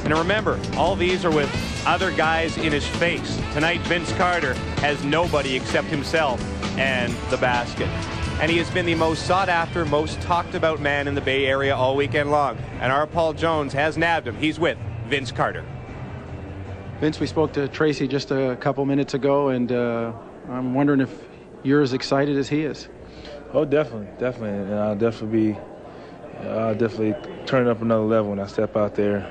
And remember, all these are with other guys in his face. Tonight, Vince Carter has nobody except himself and the basket. And he has been the most sought-after, most talked-about man in the Bay Area all weekend long. And our Paul Jones has nabbed him. He's with Vince Carter. Vince, we spoke to Tracy just a couple minutes ago, and I'm wondering if you're as excited as he is. Oh, definitely. And I'll definitely turn it up another level when I step out there.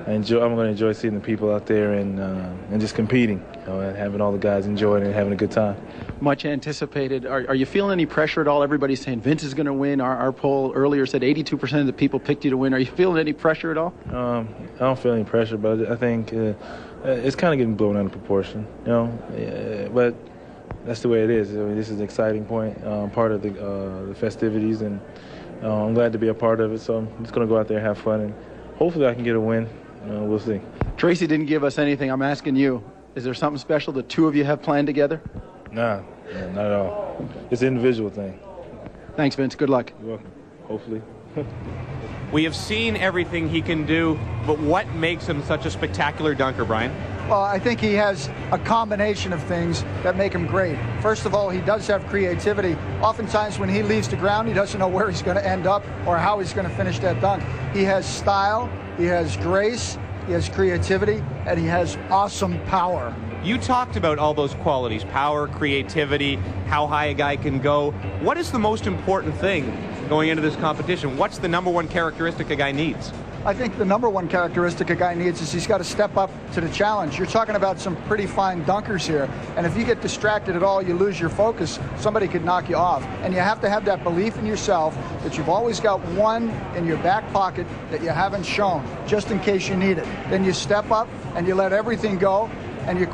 I'm going to enjoy seeing the people out there and just competing, and having all the guys enjoying it and having a good time. Much anticipated. Are you feeling any pressure at all? Everybody's saying Vince is going to win. Our poll earlier said 82% of the people picked you to win. Are you feeling any pressure at all? I don't feel any pressure, but I think it's kind of getting blown out of proportion, but that's the way it is. I mean, this is an exciting point, part of the festivities, and I'm glad to be a part of it. So I'm just going to go out there and have fun, and hopefully I can get a win. We'll see. Tracy didn't give us anything. I'm asking you, is there something special the two of you have planned together? Nah, not at all. It's an individual thing. Thanks, Vince. Good luck. You're welcome. Hopefully. We have seen everything he can do, but what makes him such a spectacular dunker, Brian? Well, I think he has a combination of things that make him great. First of all, he does have creativity. Oftentimes when he leaves the ground, he doesn't know where he's going to end up or how he's going to finish that dunk. He has style, he has grace, he has creativity, and he has awesome power. You talked about all those qualities, power, creativity, how high a guy can go. What is the most important thing going into this competition? What's the #1 characteristic a guy needs? I think the #1 characteristic a guy needs is he's got to step up to the challenge. You're talking about some pretty fine dunkers here, and if you get distracted at all, you lose your focus, somebody could knock you off. And you have to have that belief in yourself that you've always got one in your back pocket that you haven't shown, just in case you need it. Then you step up and you let everything go, and you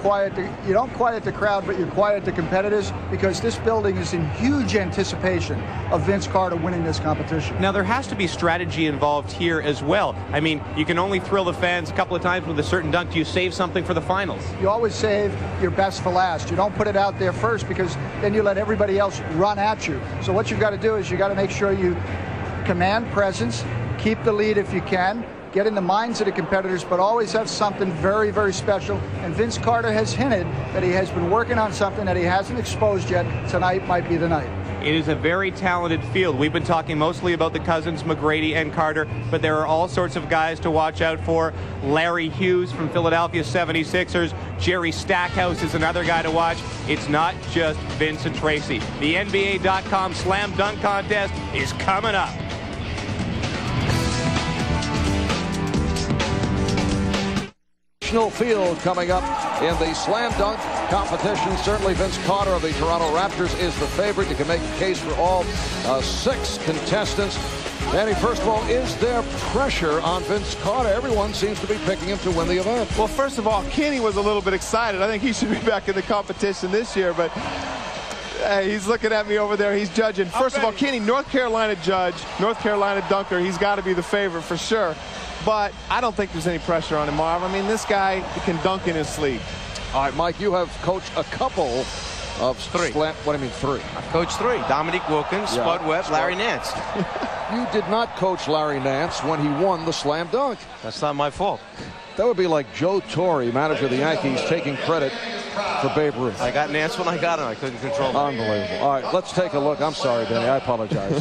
don't quiet the crowd, but you quiet the competitors, because this building is in huge anticipation of Vince Carter winning this competition. Now, there has to be strategy involved here as well. I mean, you can only thrill the fans a couple of times with a certain dunk. Do you save something for the finals? You always save your best for last. You don't put it out there first, because then you let everybody else run at you. So what you've got to do is you got to make sure you command presence, keep the lead if you can, get in the minds of the competitors, but always have something very, very special. And Vince Carter has hinted that he has been working on something that he hasn't exposed yet. Tonight might be the night. It is a very talented field. We've been talking mostly about the cousins, McGrady and Carter, but there are all sorts of guys to watch out for. Larry Hughes from Philadelphia 76ers. Jerry Stackhouse is another guy to watch. It's not just Vince and Tracy. The NBA.com Slam Dunk Contest is coming up. Field coming up in the slam dunk competition. Certainly Vince Carter of the Toronto Raptors is the favorite. You can make a case for all 6 contestants. Danny, first of all, is there pressure on Vince Carter? Everyone seems to be picking him to win the event. Well, first of all, Kenny was a little bit excited. I think he should be back in the competition this year, but hey, he's looking at me over there. He's judging. First of all, Kenny, North Carolina judge, North Carolina dunker. He's got to be the favorite for sure. But I don't think there's any pressure on him, Marv. I mean, this guy can dunk in his sleep. All right, Mike, you have coached a couple of 3. What do you mean 3? I've coached 3. Dominique Wilkins, Spud Webb, Larry Nance. You did not coach Larry Nance when he won the slam dunk. That's not my fault. That would be like Joe Torre, manager of the Yankees, taking credit for Babe Ruth. I got Nance when I got him. I couldn't control him. Unbelievable. All right, let's take a look. I'm sorry, Danny. I apologize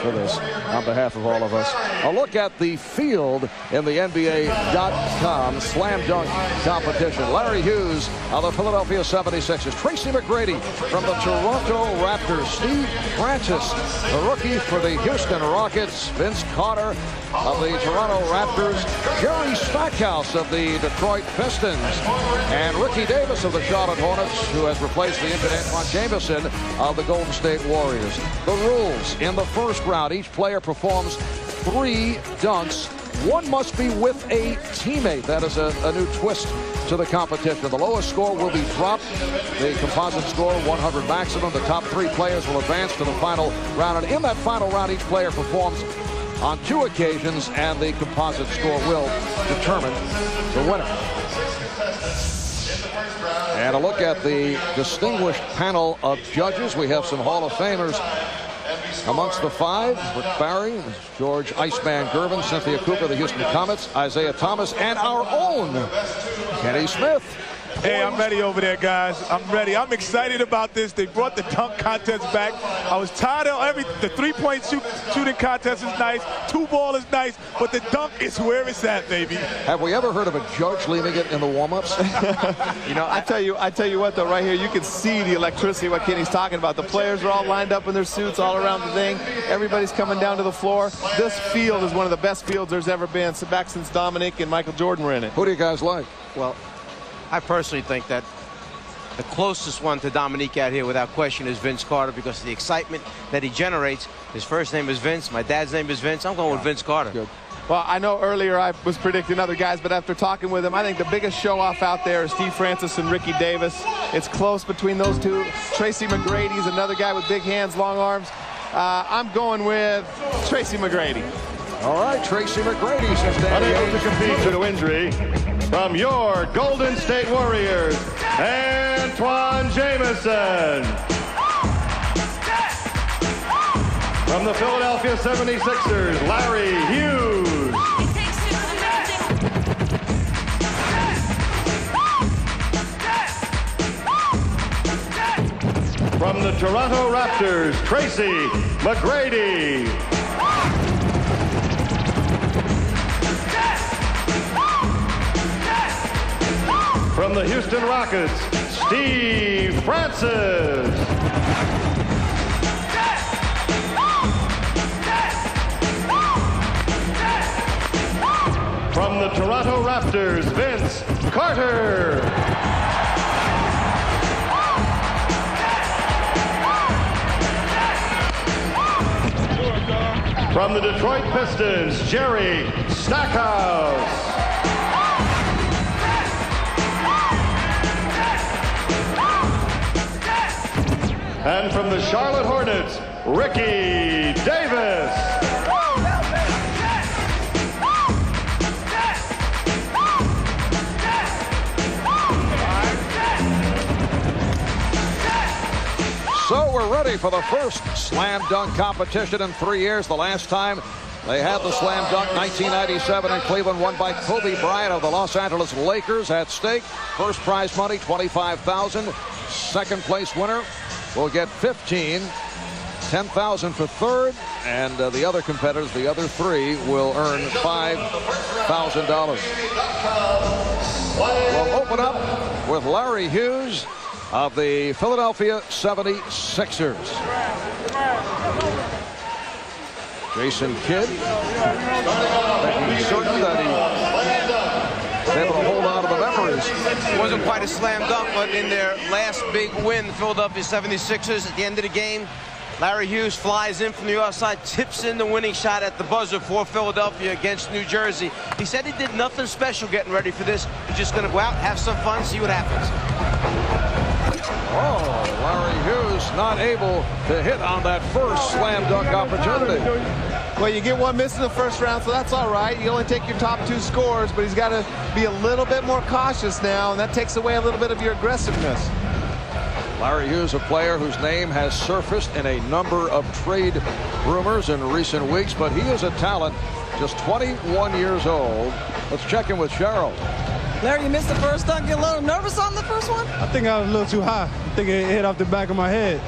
for this on behalf of all of us. A look at the field in the NBA.com slam dunk competition. Larry Hughes of the Philadelphia 76ers. Tracy McGrady from the Toronto Raptors. Steve Francis, the rookie for the Houston Rockets. Vince Carter of the Toronto Raptors. Jerry Stackhouse of the Detroit Pistons. And Ricky Davis of the Charlotte Hornets, who has replaced the injured Antoine Jameson of the Golden State Warriors. The rules in the first round: each player performs 3 dunks. One must be with a teammate. That is a new twist to the competition. The lowest score will be dropped. The composite score, 100 maximum. The top 3 players will advance to the final round. And in that final round, each player performs on 2 occasions, and the composite score will determine the winner. And a look at the distinguished panel of judges. We have some Hall of Famers Amongst the five, Rick Barry, George Iceman Gervin, Cynthia Cooper, the Houston Comets, Isaiah Thomas, and our own Kenny Smith. Hey, I'm ready over there, guys. I'm ready. I'm excited about this. They brought the dunk contest back. I was tired of the three-point shooting contest is nice. Two-ball is nice, but the dunk is where it's at, baby. Have we ever heard of a judge leaving it in the warm-ups? You know, I tell you what, though, right here, you can see the electricity, what Kenny's talking about. The players are all lined up in their suits all around the thing. Everybody's coming down to the floor. This field is one of the best fields there's ever been, back since Dominique and Michael Jordan were in it. Who do you guys like? Well, I personally think that the closest one to Dominique out here, without question, is Vince Carter, because of the excitement that he generates. His first name is Vince. My dad's name is Vince. I'm going with Vince Carter. Good. Well, I know earlier I was predicting other guys, but after talking with him, I think the biggest show-off out there is Steve Francis and Ricky Davis. It's close between those two. Tracy McGrady's another guy with big hands, long arms. I'm going with Tracy McGrady. All right, Tracy McGrady says unable to compete due to injury. From your Golden State Warriors, Antoine Jamison. From the Philadelphia 76ers, Larry Hughes. From the Toronto Raptors, Tracy McGrady. From the Houston Rockets, Steve Francis. From the Toronto Raptors, Vince Carter. From the Detroit Pistons, Jerry Stackhouse. And from the Charlotte Hornets, Ricky Davis. So we're ready for the first slam dunk competition in 3 years. The last time they had the slam dunk, 1997 in Cleveland, won by Kobe Bryant of the Los Angeles Lakers. At stake, first prize money, $25,000. Second place winner will get $15,000, $10,000 for third, and the other competitors, the other three, will earn $5,000. We'll open up with Larry Hughes of the Philadelphia 76ers. Jason Kidd, making certain that he was able to hold on to the memories. It wasn't quite a slam dunk, but in their last big win, the Philadelphia 76ers, at the end of the game, Larry Hughes flies in from the outside, tips in the winning shot at the buzzer for Philadelphia against New Jersey. He said he did nothing special getting ready for this. He's just going to go out, have some fun, see what happens. Oh, Larry Hughes not able to hit on that first slam dunk opportunity. Well, you get one miss in the first round, so that's all right. You only take your top two scores, but he's got to be a little bit more cautious now, and that takes away a little bit of your aggressiveness. Larry Hughes, a player whose name has surfaced in a number of trade rumors in recent weeks, but he is a talent, just 21 years old. Let's check in with Cheryl. Larry, you missed the first dunk. Get a little nervous on the first one? I think I was a little too high. I think it hit off the back of my head.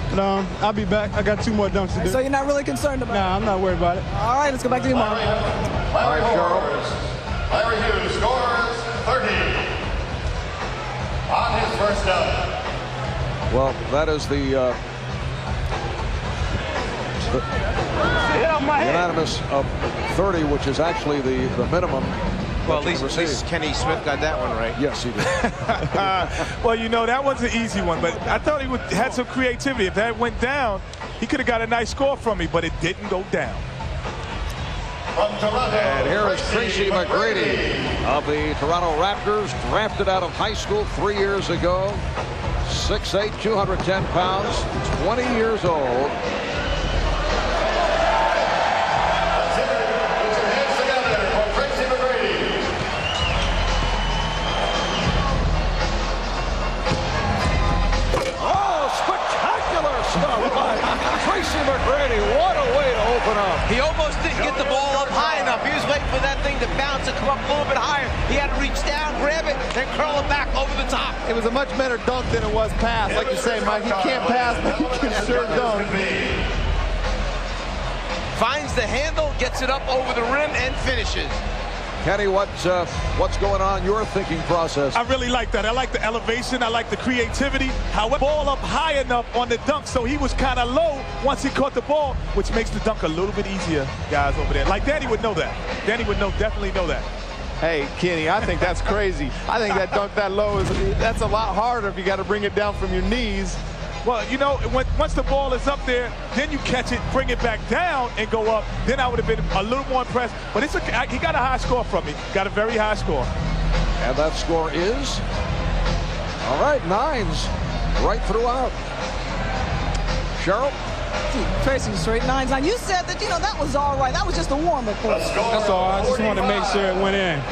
But I'll be back. I got 2 more dunks to do. So you're not really concerned about it? Nah, I'm not worried about it. All right, let's go back to you, Mark. All right, Cheryl. Larry Hughes scores 30 on his first dunk. Well, that is the unanimous of 30, which is actually the minimum. Well, at least Kenny Smith got that one right. Yes, he did. Well, you know, that was an easy one, but I thought he had some creativity. If that went down, he could have got a nice score from me, but it didn't go down. And here is Tracy McGrady of the Toronto Raptors, drafted out of high school 3 years ago. 6'8", 210 pounds, 20 years old. Oh, spectacular stuff by Tracy McGrady. go up a little bit higher. He had to reach down, grab it, then curl it back over the top. It was a much better dunk than it was pass. Like you say, Mike, he can't pass, but he can sure dunk. Finds the handle, gets it up over the rim, and finishes. Kenny, what's going on in your thinking process? I really like that. I like the elevation. I like the creativity. However, ball up high enough on the dunk, so he was kind of low once he caught the ball, which makes the dunk a little bit easier, guys, over there. Like, Danny would know that. Danny would definitely know that. Hey, Kenny, I think that's crazy. I think that dunk that low, that's a lot harder if you got to bring it down from your knees. Well, you know, once the ball is up there, then you catch it, bring it back down, and go up. Then I would have been a little more impressed. But he got a high score from me. Got a very high score. And that score is? All right, 9s right throughout. Cheryl? Tracy, straight 9s. Now, you said that, you know, that was all right. That was just a warm-up for us. That's all. I just wanted to make sure it went in.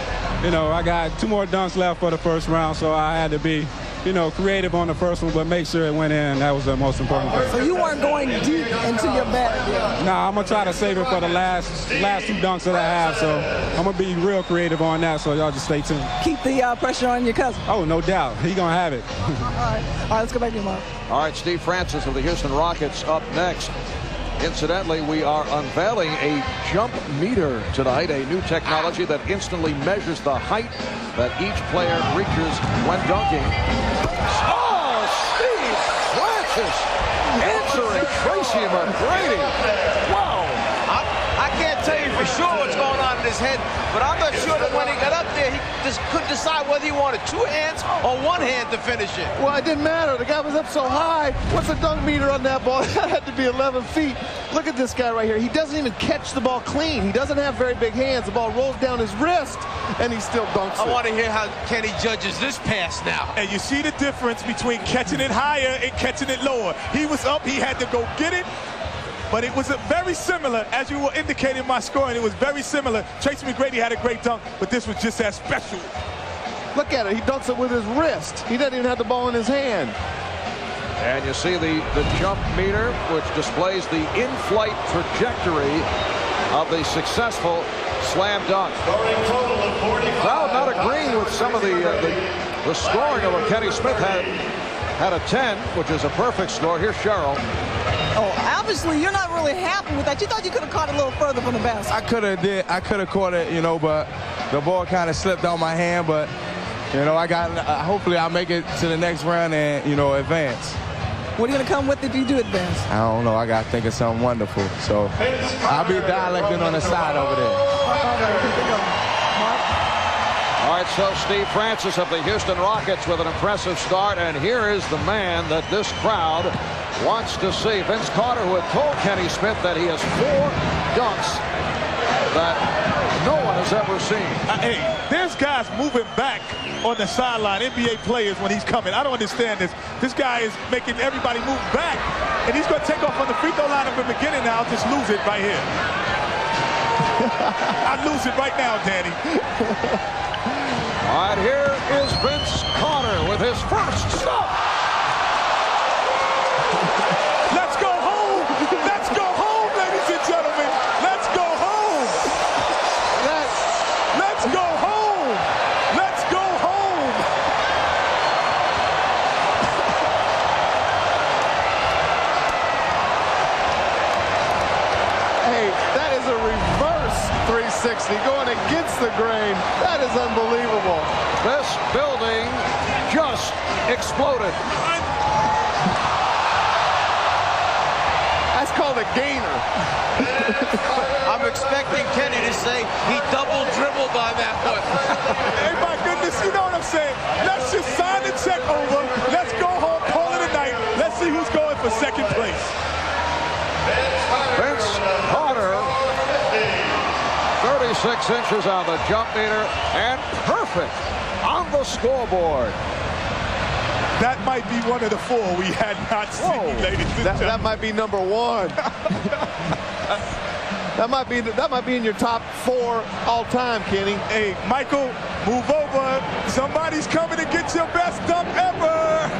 You know, I got 2 more dunks left for the first round, so I had to be, you know, creative on the first one, but make sure it went in. That was the most important thing. So you weren't going deep into your bag yet? Nah, I'm going to try to save it for the last 2 dunks that I have, so I'm going to be real creative on that, so y'all just stay tuned. Keep the pressure on your cousin. Oh, no doubt. He going to have it. All right, let's go back to you, Mark. All right, Steve Francis of the Houston Rockets up next. Incidentally, we are unveiling a jump meter tonight, a new technology that instantly measures the height that each player reaches when dunking. Oh, Steve Francis answering Tracy McGrady. Wow. I can't tell you for sure what's going on in his head, but I'm not sure that when he got up there, he just couldn't decide whether he wanted 2 hands or 1 hand to finish it. Well, it didn't matter. The guy was up so high. What's the dunk meter on that ball? That had to be 11 feet. Look at this guy right here. He doesn't even catch the ball clean. He doesn't have very big hands. The ball rolls down his wrist, and he still dunks it. I want to hear how Kenny judges this pass now. And you see the difference between catching it higher and catching it lower. He was up. He had to go get it. But it was very similar, as you were indicating in my scoring, it was very similar. Tracy McGrady had a great dunk, but this was just as special. Look at it. He dunks it with his wrist. He doesn't even have the ball in his hand. And you see the jump meter, which displays the in-flight trajectory of the successful slam dunk. Crowd not agreeing with some of the scoring of what Kenny Smith had a 10, which is a perfect score. Here's Cheryl. Oh, obviously you're not really happy with that. You thought you could have caught it a little further from the basket. I could have caught it, you know, but the ball kind of slipped out my hand. But, you know, hopefully I'll make it to the next round and, you know, advance. What are you going to come with if you do advance? I don't know. I got to think of something wonderful. So I'll be dialecting on the side over there. All right, so Steve Francis of the Houston Rockets with an impressive start. And here is the man that this crowd wants to see. Vince Carter, who had told Kenny Smith that he has 4 dunks that no one has ever seen. Hey, there's guys moving back on the sideline, NBA players, when he's coming. I don't understand this. This guy is making everybody move back, and he's going to take off on the free throw line at the beginning now. I'll just lose it right here. I lose it right now, Danny. All right, here is Vince Carter with his first stop. Let's go home. Let's go home, ladies and gentlemen. Let's go home. Let's go home. Let's go home. Hey, that is a reverse 360 going against the grain. That is unbelievable. This building just exploded. That's called a gainer. I'm expecting Kenny to say he double dribbled on that one. Hey, my goodness, you know what I'm saying? Let's just sign the check over. Let's go home, call it a night. Let's see who's going for second place. Vince Carter, 36 inches on the jump meter, and perfect on the scoreboard. That might be one of the 4 we had not seen, ladies and gentlemen. That might be number 1. that might be in your top 4 all time, Kenny. Hey, Michael, move over. Somebody's coming to get your best dunk ever.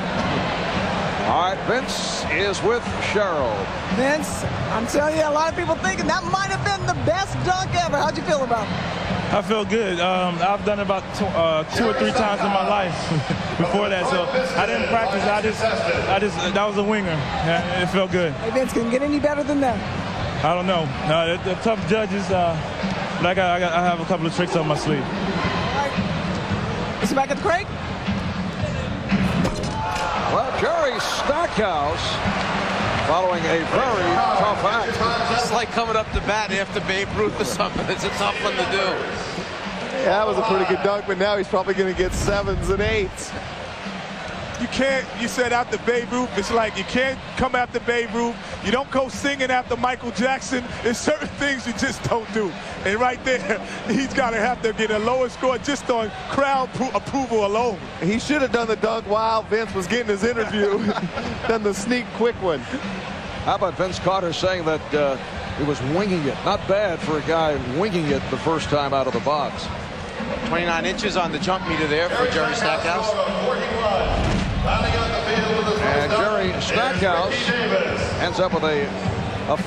All right, Vince is with Cheryl. Vince, I'm telling you, a lot of people thinking that might have been the best dunk ever. How'd you feel about it? I feel good. I've done it about 2 or 3 times in my life before that, so I didn't practice. I just that was a winger. Yeah, it felt good. Hey, Vince, can it get any better than that? I don't know. They're tough judges, but I have a couple of tricks on my sleeve. All right. Is he back at the crate? Well, Jerry Stackhouse, following a very tough act. It's like coming up to bat after Babe Ruth or something. It's a tough one to do. Yeah, that was a pretty good dunk, but now he's probably going to get 7s and 8s. You can't, you said after Babe Ruth, it's like you can't come after Babe Ruth. You don't go singing after Michael Jackson. There's certain things you just don't do. And right there, he's got to have to get a lower score just on crowd approval alone. He should have done the dunk while Vince was getting his interview. Done the sneak quick one. How about Vince Carter saying that he was winging it? Not bad for a guy winging it the first time out of the box. 29 inches on the jump meter there for Jerry Stackhouse. And Jerry Stackhouse ends up with a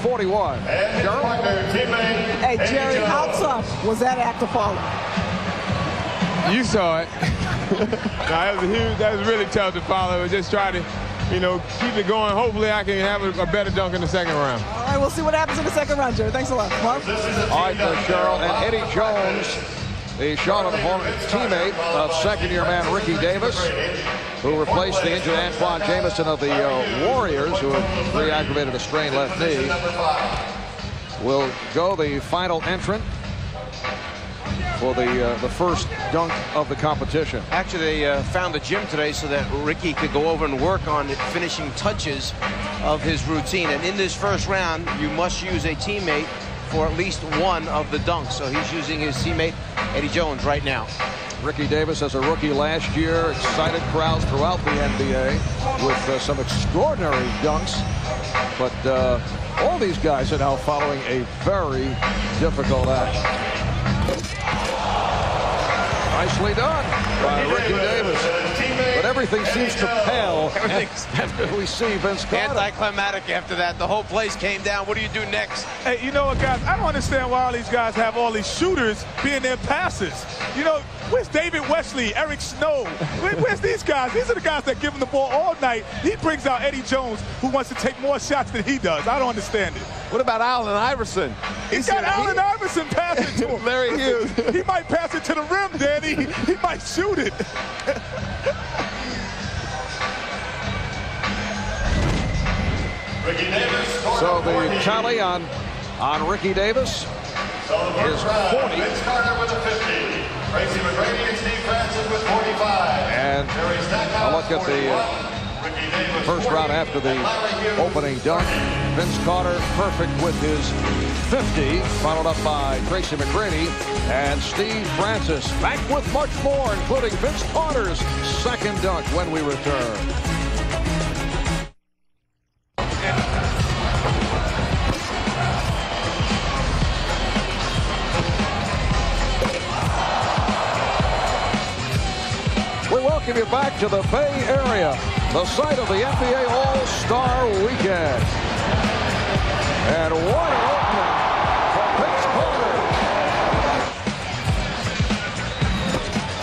41. Hey, Jerry, how tough was that act to follow? You saw it. That was really tough to follow. Just try to, keep it going. Hopefully I can have a better dunk in the second round. All right, we'll see what happens in the second round, Jerry. Thanks a lot. Mark? All right, Cheryl. And Eddie Jones, the Charlotte Hornets teammate of second-year man Ricky Davis, who replaced the injured Antoine Jameson of the Warriors, who had re-aggravated a strained left knee, will go the final entrant for the first dunk of the competition. Actually, they found a gym today so that Ricky could go over and work on finishing touches of his routine. And in this first round, you must use a teammate for at least one of the dunks. So he's using his teammate, Eddie Jones, right now. Ricky Davis as a rookie last year, excited crowds throughout the NBA with some extraordinary dunks. But all these guys are now following a very difficult act. Nicely done by Ricky Davis. But everything seems to pale after we see Vince Carter. Anticlimactic after that. The whole place came down. What do you do next? Hey, you know what, guys? I don't understand why all these guys have all these shooters being their passers. Where's David Wesley, Eric Snow? Where's these guys? These are the guys that give him the ball all night. He brings out Eddie Jones, who wants to take more shots than he does. I don't understand it. What about Allen Iverson? He's got Allen Iverson passing to him. Larry Hughes. He might pass it to the rim, Danny. He might shoot it. So the tally on Ricky Davis is 40. Vince Carter with a 50. Tracy McGrady and Steve Francis with 45. And I look at the first round after the opening dunk. Vince Carter perfect with his 50, followed up by Tracy McGrady and Steve Francis. Back with much more, including Vince Carter's second dunk when we return. We welcome you back to the Bay Area, the site of the NBA All-Star Weekend. And what an opening for Vince Carter.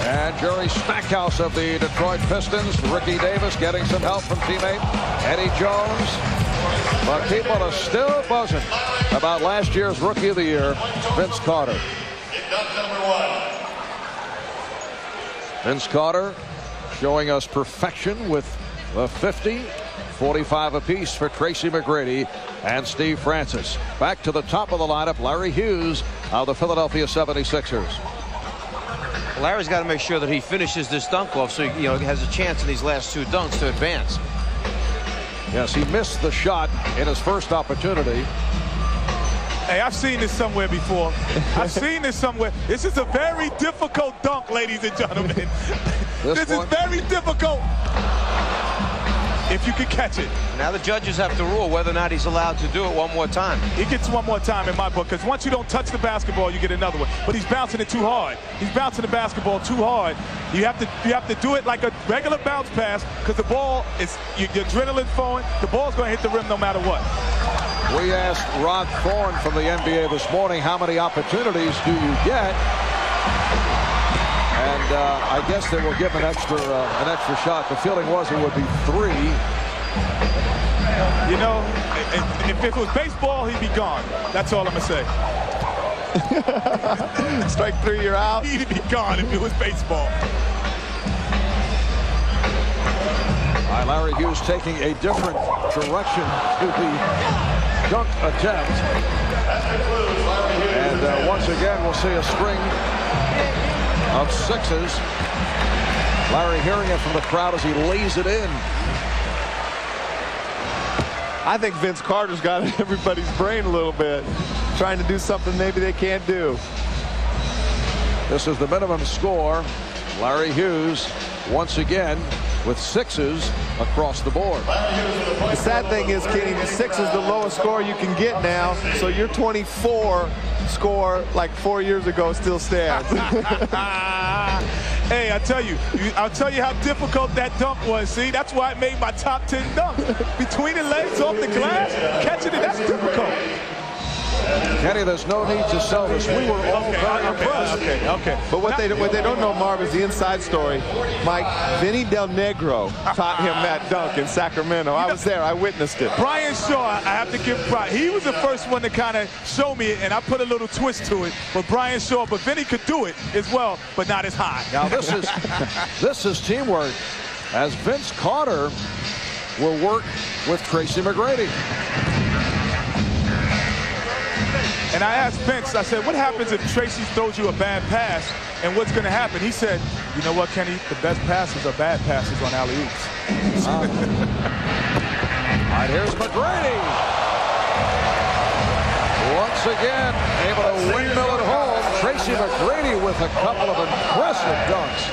And Jerry Stackhouse of the Detroit Pistons. Ricky Davis getting some help from teammate Eddie Jones. But people are still buzzing about last year's Rookie of the Year, Vince Carter. Vince Carter showing us perfection with the 50, 45 apiece for Tracy McGrady and Steve Francis. Back to the top of the lineup, Larry Hughes of the Philadelphia 76ers. Larry's got to make sure that he finishes this dunk off so he has a chance in these last two dunks to advance. Yes, he missed the shot in his first opportunity. Hey, I've seen this somewhere before. I've seen this somewhere. This is a very difficult dunk, ladies and gentlemen. This is very difficult if you can catch it. Now the judges have to rule whether or not he's allowed to do it one more time. He gets one more time in my book, because once you don't touch the basketball, you get another one. But he's bouncing it too hard. He's bouncing the basketball too hard. You have to do it like a regular bounce pass, because the ball is your adrenaline flowing. The ball's going to hit the rim no matter what. We asked Rod Thorne from the NBA this morning, how many opportunities do you get? And I guess they will give him an extra shot. The feeling was it would be 3. You know, if it was baseball, he'd be gone. That's all I'm going to say. Strike 3, you're out. He'd be gone if it was baseball. All right, Larry Hughes taking a different direction to the dunk attempt. And once again, we'll see a string of 6s. Larry hearing it from the crowd as he lays it in. I think Vince Carter's got in everybody's brain a little bit, trying to do something maybe they can't do. This is the minimum score. Larry Hughes once again with 6s across the board. The sad thing is, Kenny, 6 is the lowest score you can get now, so your 24 score like 4 years ago still stands. Hey, I'll tell you how difficult that dunk was. See, that's why I made my top 10 dunk. Between the legs, off the glass, catching it, that's difficult. Kenny, there's no need to sell this. We were all very impressed. Okay. But what they don't know, Marv, is the inside story. Mike, Vinny Del Negro taught him that dunk in Sacramento. I was there. I witnessed it. Brian Shaw, I have to give pride. He was the first one to kind of show me it, and I put a little twist to it. But Brian Shaw, but Vinny could do it as well, but not as high. Now this is teamwork, as Vince Carter will work with Tracy McGrady. And I asked Vince, I said, what happens if Tracy throws you a bad pass, and what's going to happen? He said, you know what, Kenny? The best passes are bad passes on alley-oops. All right, here's McGrady. Once again, able to windmill it home. Tracy McGrady with a couple of impressive dunks.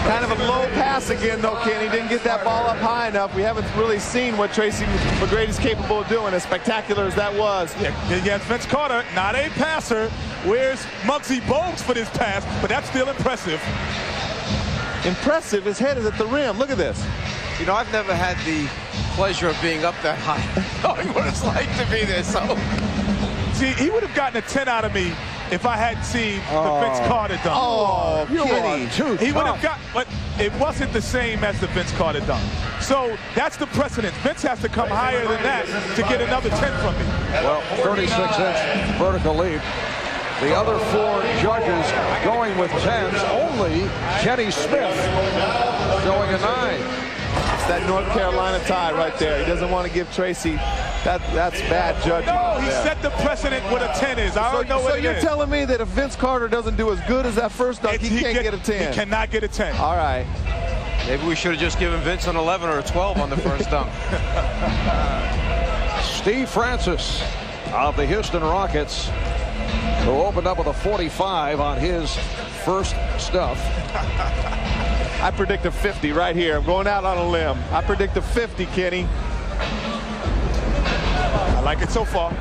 Kind of a low pass again, though, Kenny. Didn't get that ball up high enough. We haven't really seen what Tracy McGrady's capable of doing, as spectacular as that was. Yeah, against Vince Carter, not a passer. Where's Muggsy Bogues for this pass? But that's still impressive. Impressive. His head is at the rim. Look at this. You know, I've never had the pleasure of being up that high, knowing what it's like to be there. So, see, he would have gotten a 10 out of me if I hadn't seen the Vince Carter dunk. Oh, Kenny. He would have got, but it wasn't the same as the Vince Carter dunk. So that's the precedent. Vince has to come higher than that to get another 10 from me. Well, 36-inch vertical leap. The other 4 judges going with 10s. Only Kenny Smith showing a 9. It's that North Carolina tie right there. He doesn't want to give Tracy. That's bad judging. No, he set the precedent what a 10 is. I don't know what it is. So you're telling me that if Vince Carter doesn't do as good as that first dunk, he can't get a 10? He cannot get a 10. All right. Maybe we should have just given Vince an 11 or a 12 on the first dunk. Steve Francis of the Houston Rockets, who opened up with a 45 on his first stuff. I predict a 50 right here. I'm going out on a limb. I predict a 50, Kenny. I like it so far.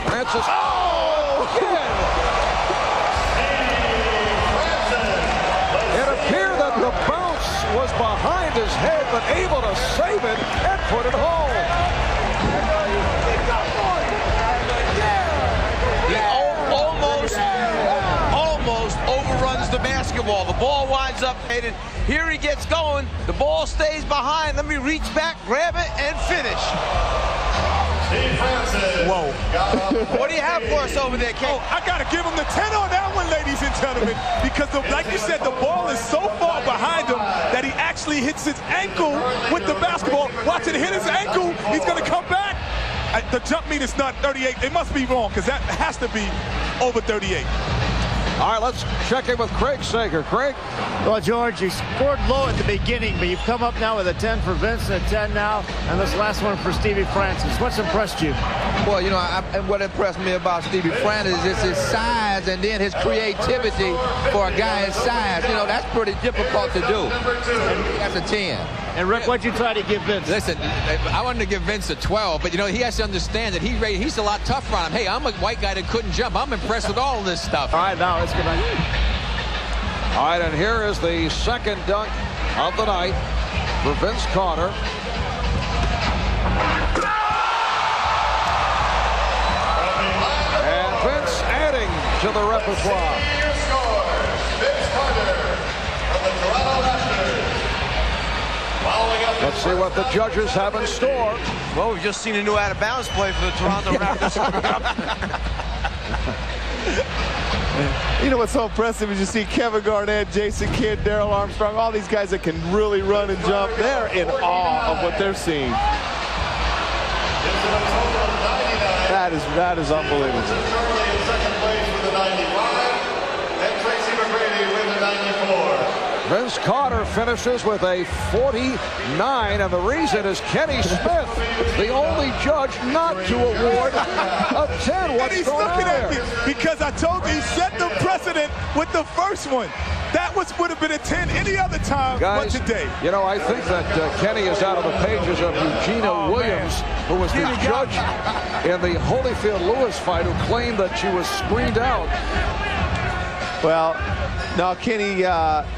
Francis. Oh, again. It appeared that the bounce was behind his head, but able to save it and put it home. He almost overruns the basketball. The ball winds up, and here he gets going. The ball stays behind. Let me reach back, grab it, and finish. Whoa. What do you have for us over there, Ken? Oh, I got to give him the 10 on that one, ladies and gentlemen, because, like you said, the ball is so far behind him that he actually hits his ankle with the basketball. Watch it hit his ankle. He's going to come back. The jump meet is not 38. It must be wrong, because that has to be over 38. All right, let's check in with Craig Sager. Craig? Well, George, you scored low at the beginning, but you've come up now with a 10 for Vince and a 10 now, and this last one for Stevie Francis. What's impressed you? Well, you know, what impressed me about Stevie Francis is his size and then his creativity for a guy his size. You know, that's pretty difficult to do. And that's a 10. And Rick, what'd you try to give Vince? Listen, I wanted to give Vince a 12, but you know, he has to understand that he's a lot tougher on him. Hey, I'm a white guy that couldn't jump. I'm impressed with all of this stuff. All right, now let's get on you. All right, and here is the second dunk of the night for Vince Carter. And Vince adding to the repertoire. see what the judges have in store. Well, we've just seen a new out-of-bounds play for the Toronto Raptors. You know what's so impressive is you see Kevin Garnett, Jason Kidd, Darrell Armstrong, all these guys that can really run and jump. They're in awe of what they're seeing. That is unbelievable. Charlie in second place with the 95, and Tracy McGrady with the 94. Vince Carter finishes with a 49, and the reason is Kenny Smith, the only judge not to award a 10. What's he's going looking on at there? me because I told you he set the precedent with the first one. That would have been a 10 any other time but Guys, today. you know, I think that Kenny is out of the pages of Eugenia Williams, who was the judge in the Holyfield-Lewis fight, who claimed that she was screened out. Well, no, Kenny,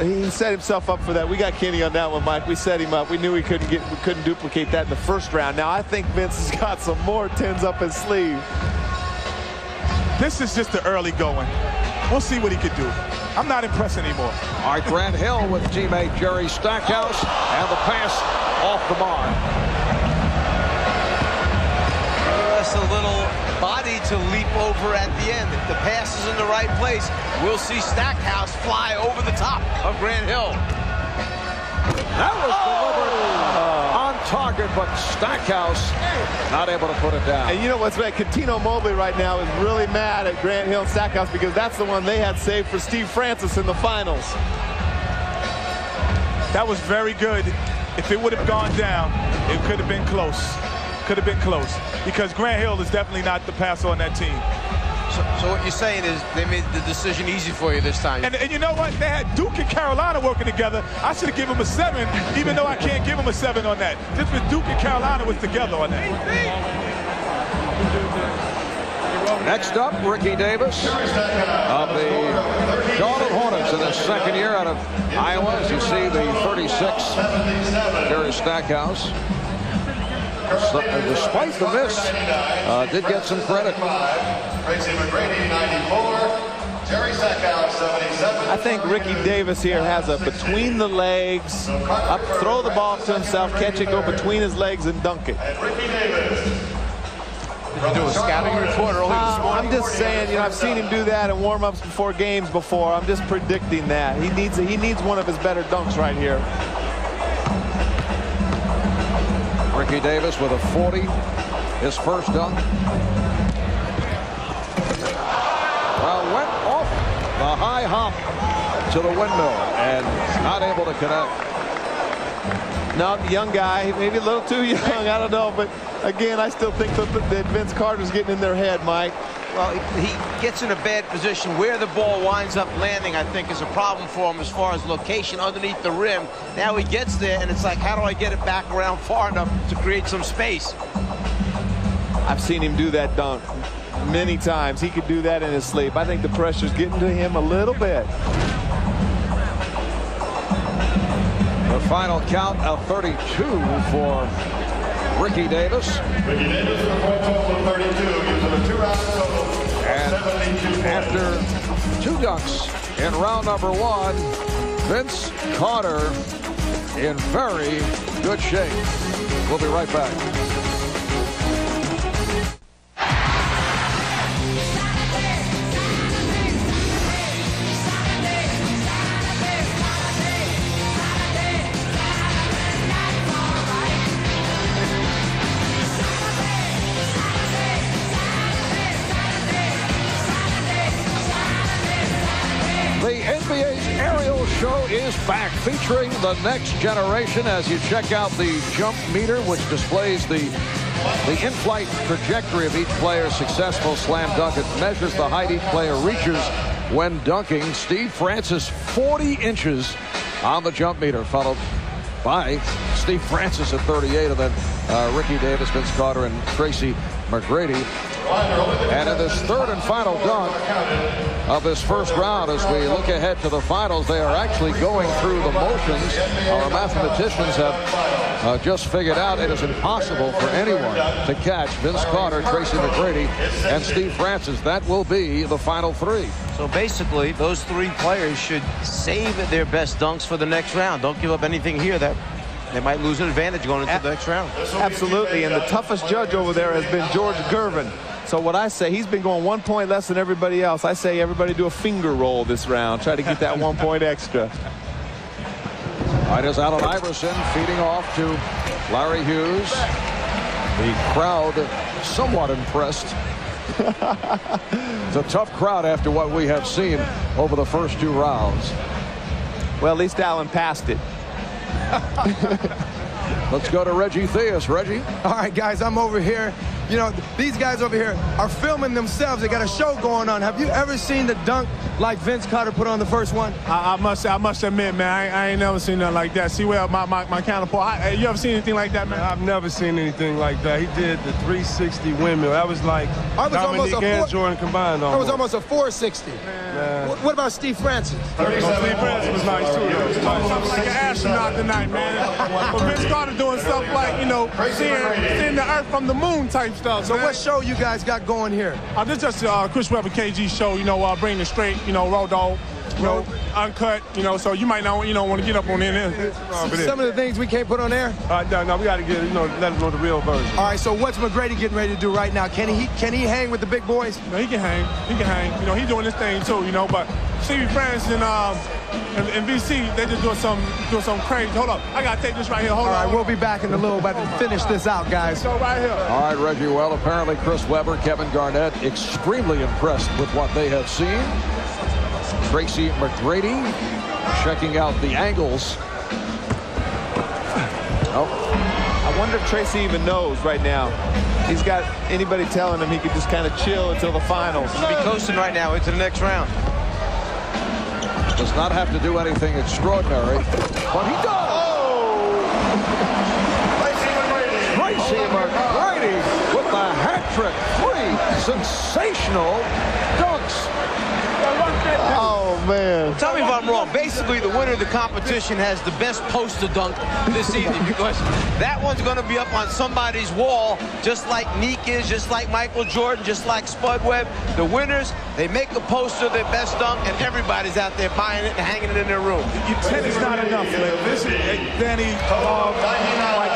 he set himself up for that. We got Kenny on that one, Mike. We set him up. We knew we couldn't duplicate that in the first round. Now I think Vince has got some more 10s up his sleeve. This is just the early going. We'll see what he could do. I'm not impressed anymore. All right, Grant Hill with teammate Jerry Stackhouse, and the pass off the mark. Just a little body to leap over at the end. If the pass is in the right place, we'll see Stackhouse fly over the top of Grant Hill. That was delivered on target, but Stackhouse not able to put it down. And you know what's bad? Catino Mobley right now is really mad at Grant Hill and Stackhouse because that's the one they had saved for Steve Francis in the finals. That was very good. If it would have gone down, it could have been close. Could have been close because Grant Hill is definitely not the passer on that team. So what you're saying is they made the decision easy for you this time. And you know what? They had Duke and Carolina working together. I should have given him a 7, even though I can't give him a 7 on that. Just with Duke and Carolina was together on that. Next up, Ricky Davis of the Charlotte Hornets in his second year out of Iowa. As you see, the 36, Jerry Stackhouse. Despite the miss, did get some credit. Tracy McGrady, 94. Jerry Stackhouse, 77. I think Ricky Davis here has a between the legs, up, throw the ball to himself, catch it, go between his legs, and dunk it. Ricky Davis. Did you do a scouting report early this morning? I'm just saying, you know, I've seen him do that in warm-ups before games before. I'm just predicting that. He needs one of his better dunks right here. Ricky Davis with a 40, his first dunk. Well, went off the high hop to the windmill and not able to connect. No, young guy, maybe a little too young, I don't know, but again, I still think that Vince Carter's getting in their head, Mike. Well, he gets in a bad position. Where the ball winds up landing, I think, is a problem for him as far as location underneath the rim. Now he gets there, and it's like, how do I get it back around far enough to create some space? I've seen him do that dunk many times. He could do that in his sleep. I think the pressure's getting to him a little bit. The final count of 32 for Ricky Davis. Ricky Davis with a point total of 32, gives him a 2-round total of 72 points. After 2 dunks in round number 1, Vince Carter in very good shape. We'll be right back. The NBA's aerial show is back, featuring the next generation as you check out the jump meter, which displays the in-flight trajectory of each player's successful slam dunk. It measures the height each player reaches when dunking. Steve Francis, 40 inches on the jump meter, followed by Steve Francis at 38, and then Ricky Davis, Vince Carter, and Tracy McGrady. And in this third and final dunk of this first round, as we look ahead to the finals, they are actually going through the motions. Our mathematicians have just figured out it is impossible for anyone to catch Vince Carter, Tracy McGrady, and Steve Francis. That will be the final 3. So basically, those 3 players should save their best dunks for the next round. Don't give up anything here that they might lose an advantage going into the next round. Absolutely, and the toughest judge over there has been George Gervin. So what I say, he's been going 1 point less than everybody else. I say everybody do a finger roll this round. Try to get that 1 point extra. All right, as Allen Iverson feeding off to Larry Hughes. The crowd somewhat impressed. It's a tough crowd after what we have seen over the first 2 rounds. Well, at least Allen passed it. Let's go to Reggie Theus. Reggie? All right, guys, I'm over here. You know, these guys over here are filming themselves. They got a show going on. Have you ever seen the dunk like Vince Carter put on the first one? I must admit, man, I ain't never seen nothing like that. See, well, my counterpart, you ever seen anything like that, man? I've never seen anything like that. He did the 360 windmill. That was like Dominique and Jordan combined. That was almost a 460. What about Steve Francis? Steve Francis was nice, too. Something like an astronaut tonight, man. But Vince Carter doing stuff like, you know, seeing the earth from the moon type stuff. So what show you guys got going here? This is just Chris Webber KG show, you know, bringing it straight, you know, raw dog, you know, uncut, you know, so you might not, you know, want to get up on there. Some of the things we can't put on air? No, we got to get, you know, let them know the real version. All right, so what's McGrady getting ready to do right now? Can he hang with the big boys? No, he can hang. He can hang. You know, he's doing this thing too, you know, but Stevie Francis and VC, they just doing some crazy. Hold up, I got to take this right here. Hold on. All right, we'll be back in a little bit to finish this out, guys. So right here. All right, Reggie. Well, apparently Chris Webber, Kevin Garnett, extremely impressed with what they have seen. Tracy McGrady checking out the angles. I wonder if Tracy even knows right now. He's got anybody telling him he could just kind of chill until the finals. He'll be coasting right now into the next round. Does not have to do anything extraordinary, but he does. Tracy McGrady with the hat trick. 3 sensational dunks. Oh, man. Tell me if I'm wrong. Basically, the winner of the competition has the best poster dunk this evening because that one's going to be up on somebody's wall, just like Neek is, just like Michael Jordan, just like Spud Webb. The winners, they make a poster of their best dunk, and everybody's out there buying it and hanging it in their room. Your 10 is not enough, man. This is, Danny,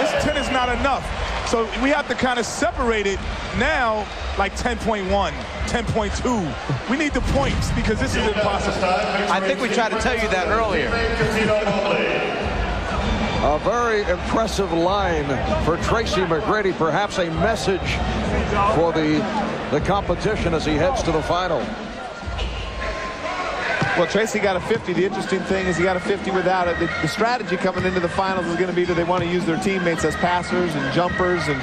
this 10 is not enough. So we have to kind of separate it now, like 10.1, 10.2. We need the points because this is impossible. I think we tried to tell you that earlier. A very impressive line for Tracy McGrady, perhaps a message for the competition as he heads to the final. Well, Tracy got a 50. The interesting thing is he got a 50 without it. The strategy coming into the finals is going to be do they want to use their teammates as passers and jumpers. And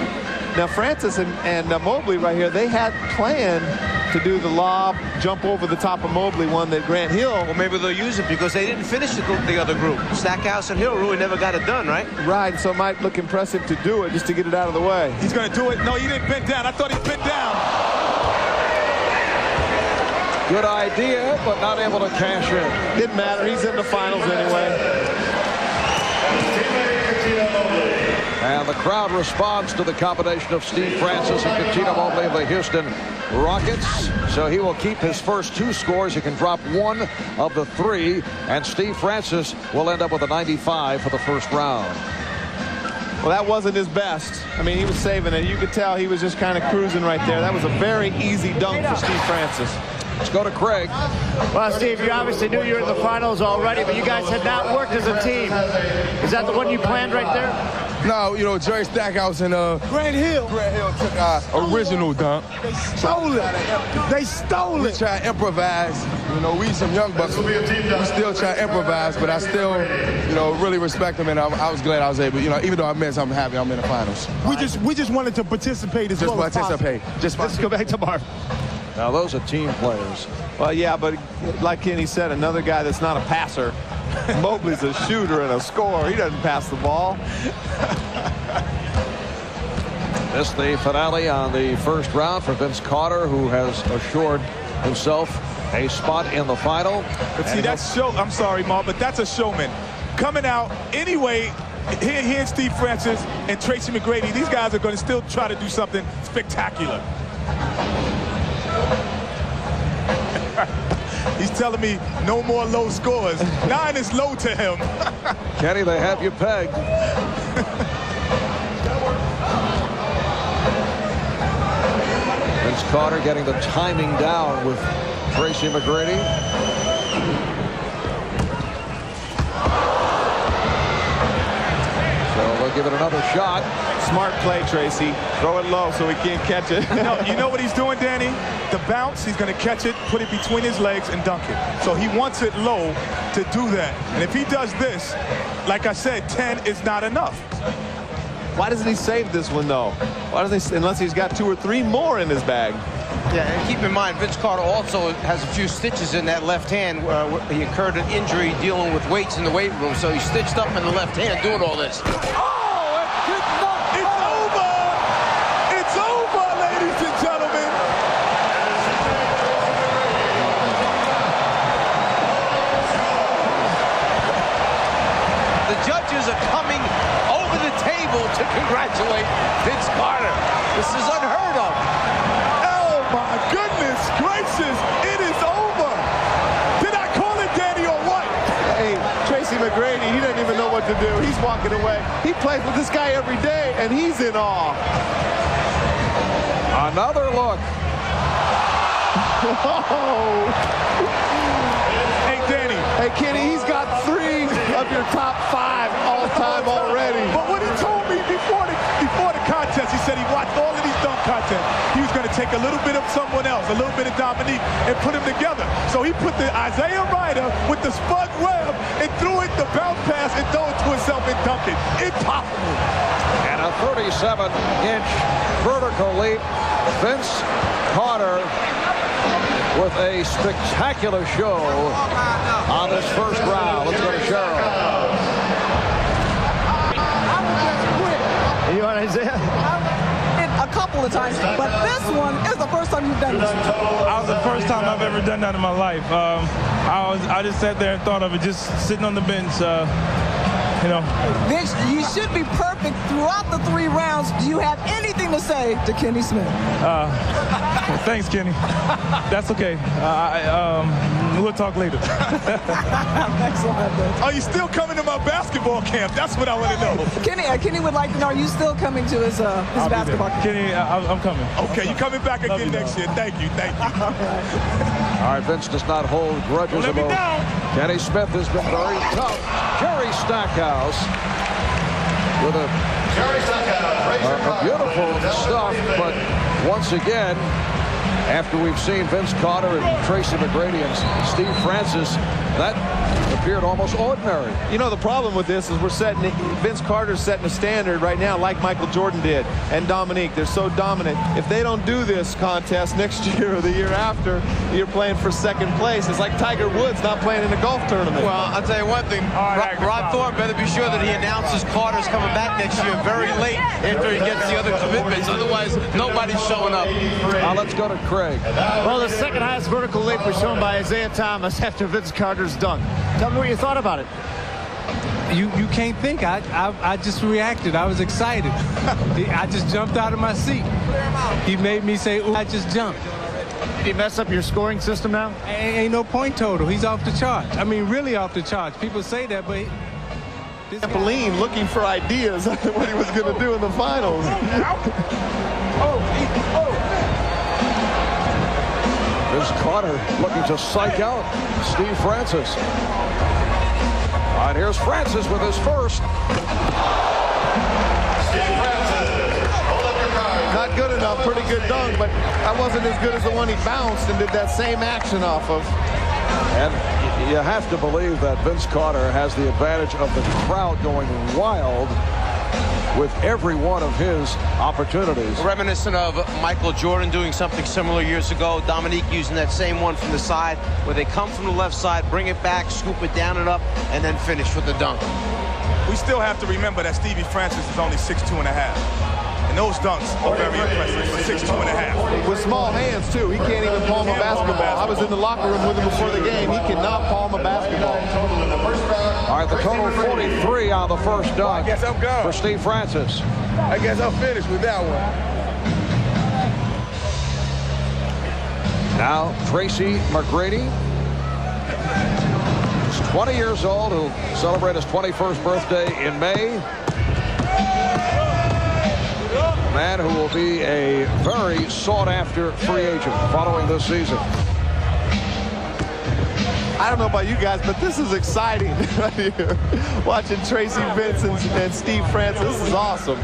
now Francis and Mobley right here, they had planned to do the lob, jump over the top of Mobley, one that Grant Hill. Well, maybe they'll use it because they didn't finish the other group. Stackhouse and Hill really never got it done, right? Right, so it might look impressive to do it just to get it out of the way. He's going to do it. No, he didn't bend down. I thought he bent down. Good idea, but not able to cash in. Didn't matter. He's in the finals anyway. And the crowd responds to the combination of Steve Francis and Cuttino Mobley of the Houston Rockets. So he will keep his first 2 scores. He can drop 1 of the 3. And Steve Francis will end up with a 95 for the first round. Well, that wasn't his best. I mean, he was saving it. You could tell he was just kind of cruising right there. That was a very easy dunk for Steve Francis. Let's go to Craig. Well, Steve, you obviously knew you were in the finals already, but you guys had not worked as a team. Is that the one you planned right there? No, you know, Jerry Stackhouse and Grant Hill took our original dunk. They stole it. They stole it. We try to improvise. You know, we some young bucks. We still try to improvise, but I still, you know, really respect them, and I was glad I was able. You know, even though I missed, I'm happy I'm in the finals. We just wanted to participate as well as possible. Let's go back to Marv. Now those are team players. Well, yeah, but like Kenny said, another guy that's not a passer. Mobley's a shooter and a scorer. He doesn't pass the ball. This the finale on the first round for Vince Carter, who has assured himself a spot in the final. But see, that's show. I'm sorry, Marv, but that's a showman. Coming out anyway, he and Steve Francis and Tracy McGrady, these guys are going to still try to do something spectacular. He's telling me no more low scores. 9 is low to him. Kenny, they have you pegged. Vince Carter getting the timing down with Tracy McGrady. So they'll give it another shot. Smart play, Tracy. Throw it low so he can't catch it. You know what he's doing, Danny? The bounce, he's going to catch it, put it between his legs, and dunk it. So he wants it low to do that. And if he does this, like I said, 10 is not enough. Why doesn't he save this one, though? Why doesn't he, unless he's got 2 or 3 more in his bag? Yeah, and keep in mind, Vince Carter also has a few stitches in that left hand. He incurred an injury dealing with weights in the weight room, so he's stitched up in the left hand doing all this. To congratulate Vince Carter. This is unheard of. Oh my goodness gracious, it is over. Did I call it, Danny, or what? Hey, Tracy McGrady, he doesn't even know what to do. He's walking away. He plays with this guy every day, and he's in awe. Another look. Whoa. Hey, Danny. Hey, Kenny, he's got 3 of your top 5 all-time already. But what he told me before the contest, he said he watched all of these dunk contests. He was going to take a little bit of someone else, a little bit of Dominique, and put them together. So he put the Isaiah Ryder with the Spud Webb and threw it the bounce pass and threw it to himself and dunked it. Impossible. And a 37-inch vertical leap. Vince Carter with a spectacular show on this first round. Let's go to Cheryl. You on, Isaiah? A couple of times, but this one is the first time you've done this. That was the first time I've ever done that in my life. I just sat there and thought of it, just sitting on the bench. You know, Vince, you should be perfect throughout the 3 rounds. Do you have anything to say to Kenny Smith? Thanks, Kenny. That's okay. We'll talk later. Are you still coming to my basketball camp? That's what I want to know. Kenny would like to know, are you still coming to his basketball camp? Kenny, I'm coming. Okay, you coming back again next year. Thank you. All right, Vince does not hold grudges about Kenny Smith has been very tough. Jerry Stackhouse with a beautiful stuff, but once again, after we've seen Vince Carter and Tracy McGrady and Steve Francis, that appeared almost ordinary. You know, the problem with this is Vince Carter's setting a standard right now like Michael Jordan did and Dominique. They're so dominant. If they don't do this contest next year or the year after, you're playing for second place. It's like Tiger Woods not playing in a golf tournament. Well, I'll tell you one thing. Rod Thorne better be sure that he announces Carter's coming back next year very late after he gets the other commitments. Otherwise, nobody's showing up. Let's go to Craig. Well, the second highest vertical leap was shown by Isaiah Thomas after Vince Carter's dunk. Tell me what you thought about it. You can't think. I just reacted. I was excited. I just jumped out of my seat. He made me say, ooh, I just jumped. Did he mess up your scoring system now? Ain't no point total. He's off the charts. I mean, really off the charts. People say that, but Trampoline looking for ideas on what he was going to do in the finals. Vince Carter looking to psych out Steve Francis. All right, here's Francis with his first. Not good enough, pretty good dunk, but that wasn't as good as the one he bounced and did that same action off of. And you have to believe that Vince Carter has the advantage of the crowd going wild with every one of his opportunities. Reminiscent of Michael Jordan doing something similar years ago. Dominique using that same one from the side, where they come from the left side, bring it back, scoop it down and up, and then finish with the dunk. We still have to remember that Stevie Francis is only 6'2½". And those dunks are very impressive for 6'2½". With small hands, too. He can't even palm a basketball. I was in the locker room with him before the game. He cannot palm a basketball. All right, the total 43 on the first dunk I guess I'm gone. for Steve Francis. I guess I'll finish with that one. Now, Tracy McGrady. He's 20 years old. He'll celebrate his 21st birthday in May. Man who will be a very sought-after free agent following this season. I don't know about you guys, but this is exciting right here. Watching Tracy Vince and Steve Francis, this is awesome.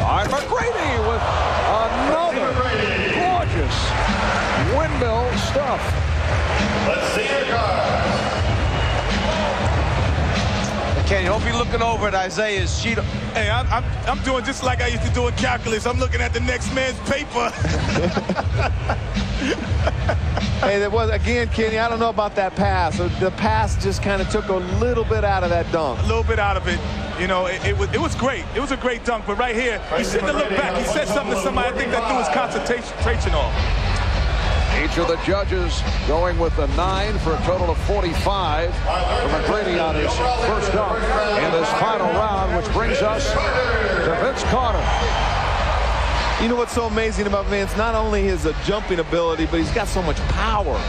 All right, McGrady with another gorgeous windmill stuff. Let's see your card. Kenny, hope you're looking over at Isaiah's sheet. Hey, I'm doing just like I used to do in calculus. I'm looking at the next man's paper. Hey, there was, again, Kenny, I don't know about that pass. The pass just kind of took a little bit out of that dunk. A little bit out of it. You know, it was great. It was a great dunk. But right here, he shouldn't have looked back. He said something to somebody. I think that threw his concentration off. Each of the judges going with a 9 for a total of 45 for McGrady on his first dunk in this final round, which brings us to Vince Carter. You know what's so amazing about Vince? Not only his jumping ability, but he's got so much power,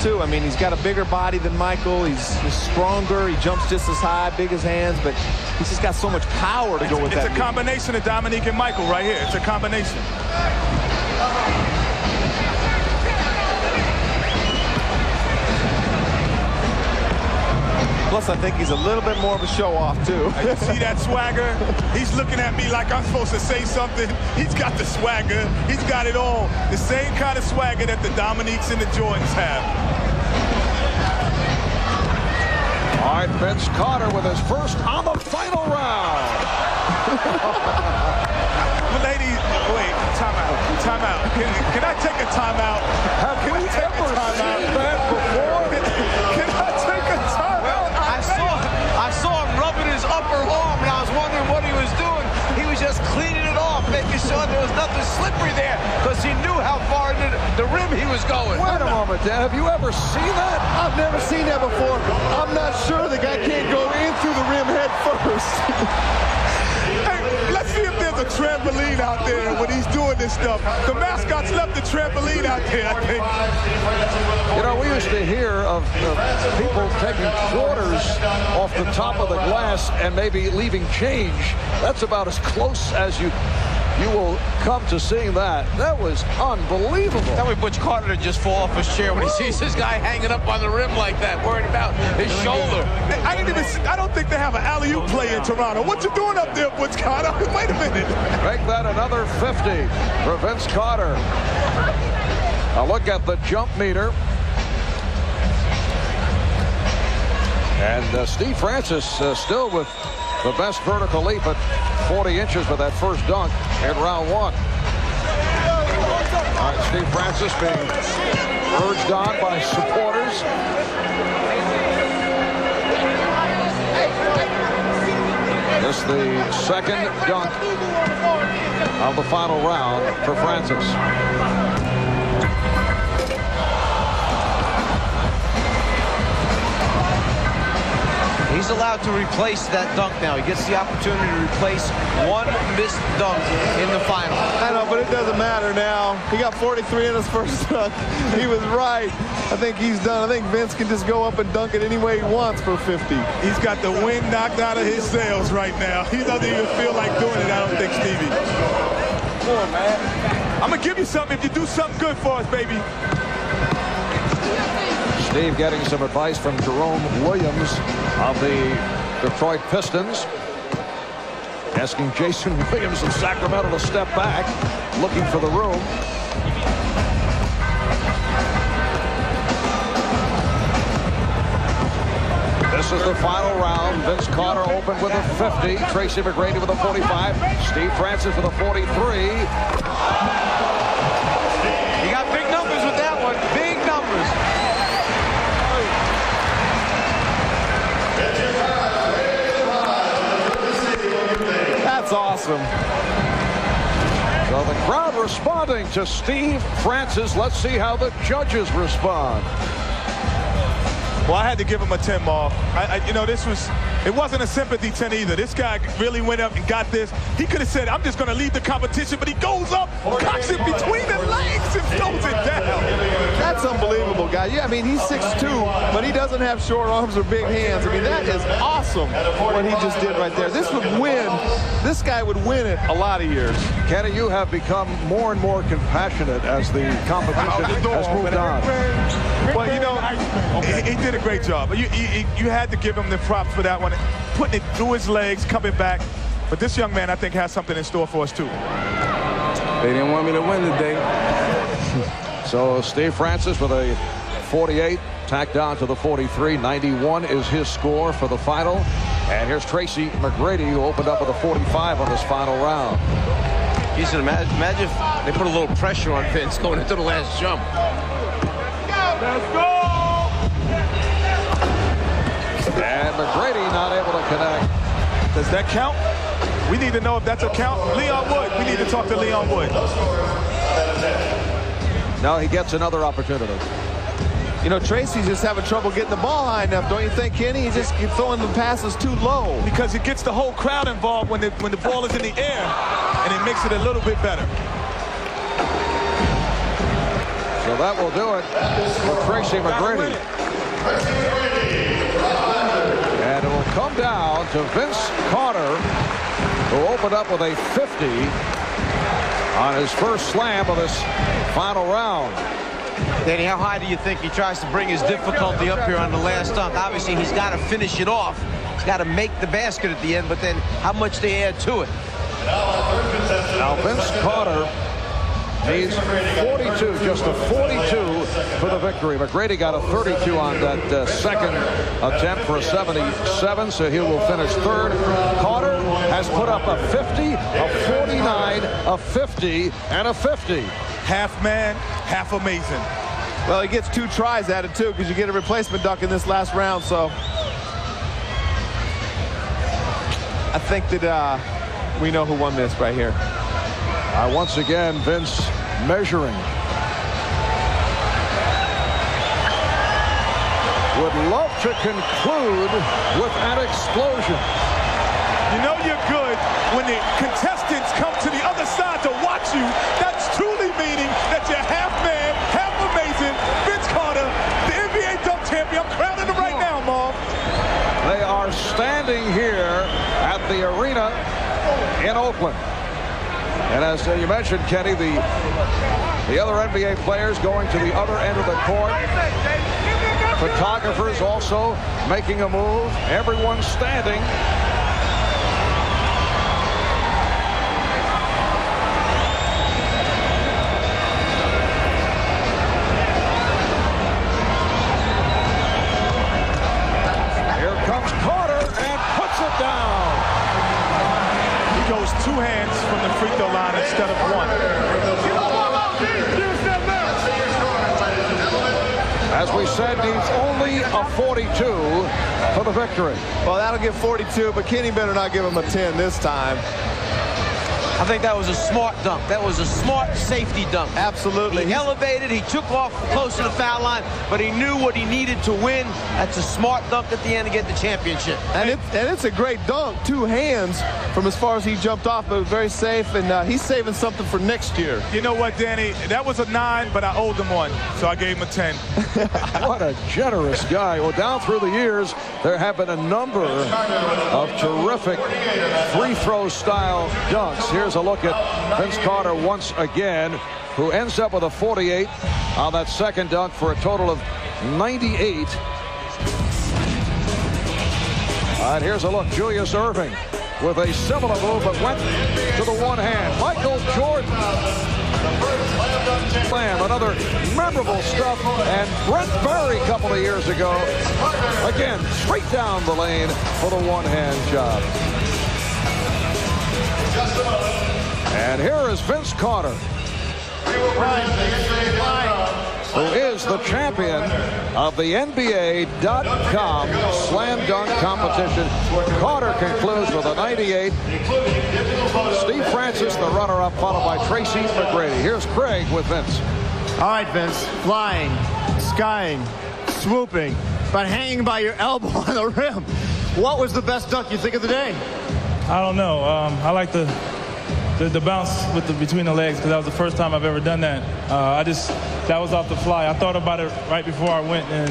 too. I mean, he's got a bigger body than Michael. He's stronger. He jumps just as high, big as hands, but he's just got so much power to go with that. It's a combination of Dominique and Michael right here. It's a combination. Plus, I think he's a little bit more of a show-off, too. You see that swagger? He's looking at me like I'm supposed to say something. He's got the swagger. He's got it all. The same kind of swagger that the Dominiques and the Jordans have. All right, Vince Carter with his first on the final round. Ladies, wait, timeout. Timeout. Can I take a timeout? Have we ever seen that before? Can I take a timeout? I saw him rubbing his upper arm, and I was wondering what he was doing. He was just cleaning it off, making sure there was nothing slippery there, because he knew how far into the rim he was going. Wait a moment, Dan. Have you ever seen that? I've never seen that before. I'm not sure the guy can't go in through the rim head first. Hey, let's see if there's a trampoline out there when he's doing this stuff. The mascots left the trampoline out there, I think. You know, we used to hear of people taking quarters off the top of the glass and maybe leaving change. That's about as close as you will come to seeing that. That was unbelievable. That way Butch Carter to just fall off his chair when he sees this guy hanging up on the rim like that, worried about his shoulder. I don't think they have an alley-oop play in Toronto. What you doing up there, Butch Carter? Wait a minute. Make that another 50 for Vince Carter. A look at the jump meter. And Steve Francis still with the best vertical leap at 40 inches with that first dunk in round one. All right, Steve Francis being urged on by supporters. This is the second dunk of the final round for Francis. He's allowed to replace that dunk now. He gets the opportunity to replace one missed dunk in the final. I know, but it doesn't matter now. He got 43 in his first dunk. He was right. I think he's done. I think Vince can just go up and dunk it any way he wants for 50. He's got the wind knocked out of his sails right now. He doesn't even feel like doing it, I don't think, Stevie. Come on, man. I'm going to give you something if you do something good for us, baby. Steve getting some advice from Jerome Williams of the Detroit Pistons. Asking Jason Williams of Sacramento to step back, looking for the room. This is the final round. Vince Carter opened with a 50. Tracy McGrady with a 45. Steve Francis with a 43. You got big numbers with that one. Big numbers. That's awesome. So the crowd responding to Steve Francis. Let's see how the judges respond. Well, I had to give him a 10 ball. You know, it wasn't a sympathy 10 either. This guy really went up and got this. He could have said, I'm just going to leave the competition, but he goes up, cocks it between the legs and throws it down. That's unbelievable. guy. Yeah, I mean, he's 6'2", but he doesn't have short arms or big hands. I mean, that is awesome what he just did right there. This would win. This guy would win it a lot of years. Kenny, you have become more and more compassionate as the competition has moved on. Well, you know, he did a great job. You had to give him the props for that one. Putting it through his legs, coming back. But this young man, I think, has something in store for us, too. They didn't want me to win today. So Steve Francis with a 48 tacked down to the 43. 91 is his score for the final. And here's Tracy McGrady, who opened up with a 45 on this final round. You should imagine if they put a little pressure on Vince going into the last jump. Let's go! And McGrady not able to connect. Does that count? We need to know if that's a count. Leon Wood. We need to talk to Leon Wood. Now he gets another opportunity. You know, Tracy's just having trouble getting the ball high enough, don't you think, Kenny? He's just throwing the passes too low. Because it gets the whole crowd involved when the ball is in the air, and it makes it a little bit better. So that will do it for Tracy McGrady. And it will come down to Vince Carter, who opened up with a 50 on his first slam of this final round. Danny, how high do you think he tries to bring his difficulty up here on the last dunk? Obviously, he's got to finish it off. He's got to make the basket at the end, but then how much they add to it? Now, Vince Carter needs 42, just a 42 for the victory. McGrady got a 32 on that second attempt for a 77, so he will finish third. Carter has put up a 50, a 49, a 50, and a 50. Half man, half amazing. Well, he gets 2 tries at it, too, because you get a replacement dunk in this last round, so I think that we know who won this right here. Once again, Vince measuring. Would love to conclude with an explosion. You know you're good when the contestants come to the other side to watch you. That's truly meaning that you're half man, half amazing. Vince Carter, the NBA dunk champion. I'm crowning him right now, Mom. They are standing here at the arena in Oakland. And as you mentioned, Kenny, the other NBA players going to the other end of the court. Photographers also making a move. Everyone standing. Here comes Carter and puts it down. He goes 2 hands from the free throw line instead of 1. As we said, needs only a 42 for the victory. Well, that'll give 42, but Kenny better not give him a 10 this time. I think that was a smart dunk. That was a smart safety dunk. Absolutely. He elevated, he took off close to the foul line, but he knew what he needed to win. That's a smart dunk at the end to get the championship. And it's a great dunk. 2 hands from as far as he jumped off, but very safe, and he's saving something for next year. You know what, Danny? That was a 9, but I owed him 1, so I gave him a 10. What a generous guy. Well, down through the years, there have been a number of terrific free throw style dunks. Here's a look at Vince Carter once again, who ends up with a 48 on that second dunk for a total of 98. All right, here's a look. Julius Erving with a similar move, but went to the one hand. Michael Jordan. Slam, another memorable stuff. And Brent Barry a couple of years ago, again, straight down the lane for the one-hand job. And here is Vince Carter, who is the champion of the NBA.com slam dunk competition. Carter concludes with a 98. Steve Francis, the runner-up, followed by Tracy McGrady. Here's Craig with Vince. All right, Vince. Flying, skying, swooping, but hanging by your elbow on the rim. What was the best dunk you think of the day? I don't know. I like the the bounce with between the legs, because that was the first time I've ever done that. That was off the fly. I thought about it right before I went, and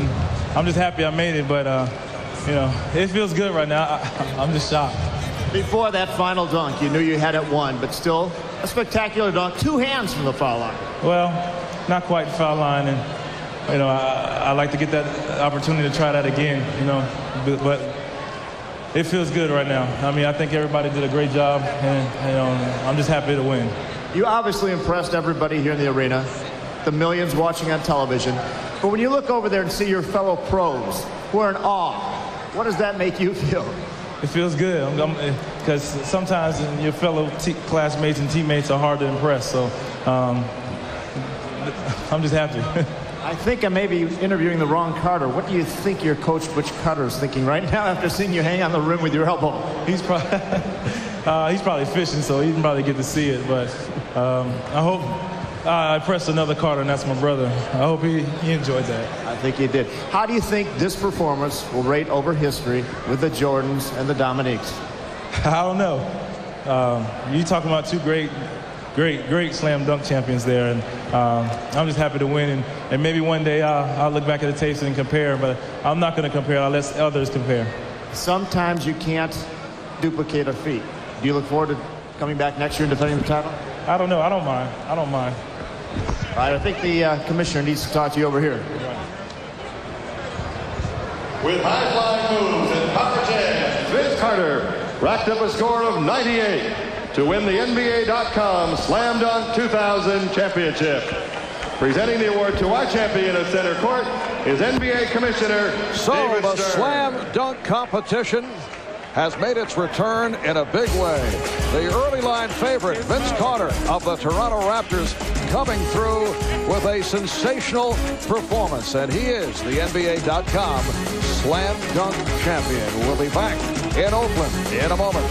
I'm just happy I made it. But you know, it feels good right now. I'm just shocked. Before that final dunk, you knew you had it won, but still a spectacular dunk. 2 hands from the foul line. Well, not quite the foul line, and you know, I like to get that opportunity to try that again. You know, but it feels good right now. I mean, I think everybody did a great job, and you know, I'm just happy to win. You obviously impressed everybody here in the arena, the millions watching on television. But when you look over there and see your fellow pros who are in awe, what does that make you feel? It feels good, because sometimes your fellow classmates and teammates are hard to impress. So I'm just happy. I think I may be interviewing the wrong Carter. What do you think your coach, Butch Carter, is thinking right now after seeing you hang on the rim with your elbow? He's probably fishing, so he didn't probably get to see it. But I hope I impressed another Carter, and that's my brother. I hope he enjoyed that. I think he did. How do you think this performance will rate over history with the Jordans and the Dominiques? I don't know. You talking about 2 great slam dunk champions there, and I'm just happy to win, and maybe one day I'll look back at the tapes and compare, but I'm not going to compare. I'll let others compare. Sometimes you can't duplicate a feat. Do you look forward to coming back next year and defending the title? I don't know. I don't mind. I don't mind. All right, I think the commissioner needs to talk to you over here. With high-flying moves and power jams, Vince Carter racked up a score of 98 to win the NBA.com Slam Dunk 2000 championship. Presenting the award to our champion at center court is NBA Commissioner David the Stern. Slam Dunk competition has made its return in a big way. The early line favorite, Vince Carter of the Toronto Raptors, coming through with a sensational performance. And he is the NBA.com Slam Dunk champion. We'll be back in Oakland in a moment.